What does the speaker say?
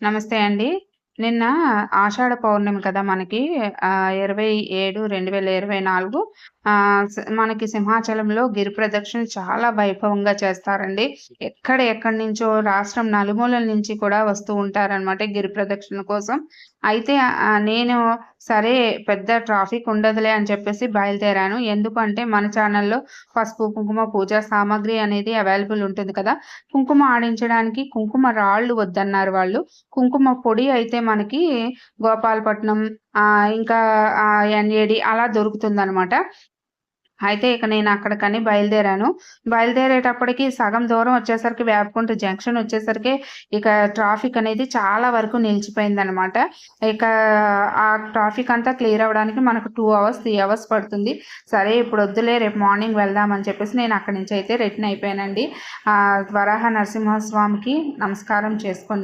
నమస్తే అండి. నిన్న ఆషాఢ పౌర్ణమి కదా మనకి 27/2024 మనకి సింహాచలంలో గిరి ప్రదక్షిణ చాలా వైభవంగా చేస్తారండి. ఎక్కడెక్కడి నుంచో రాష్ట్రం నలుమూలల నుంచి కూడా వస్తూ ఉంటారనమాట గిరి ప్రదక్షిణ కోసం. అయితే నేను సరే పెద్ద ట్రాఫిక్ ఉండదులే అని చెప్పేసి బయలుదేరాను. ఎందుకంటే మన ఛానల్‌లో పసుపు, కుంకుమ పూజా సామాగ్రి అనేది అవైలబుల్ ఉంటుంది కదా! కుంకుమ ఆడించడానికి కుంకుమ రాళ్ళు వద్దన్నారు వాళ్ళు. కుంకుమ పొడి అయితే మనకి గోపాలపట్నం ఇంకా ఎన్‌ఏడి అలా దొరుకుతుందనమాట. అయితే ఇక నేను అక్కడికని బయలుదేరాను. బయలుదేరేటప్పటికి సగం దూరం వచ్చేసరికి వేపకుంట జంక్షన్ వచ్చేసరికి ఇక ట్రాఫిక్ అనేది చాలా వరకు నిలిచిపోయిందనమాట. ఇక ఆ ట్రాఫిక్ అంతా క్లియర్ అవ్వడానికి మనకు 2 అవర్స్, 3 అవర్స్ పడుతుంది. సరే ఇప్పుడు వద్దులే రేపు మార్నింగ్ వెళ్దామని చెప్పేసి నేను అక్కడి నుంచి అయితే రిటర్న్ అయిపోయానండి. వరాహ నరసింహస్వామికి నమస్కారం చేసుకోండి.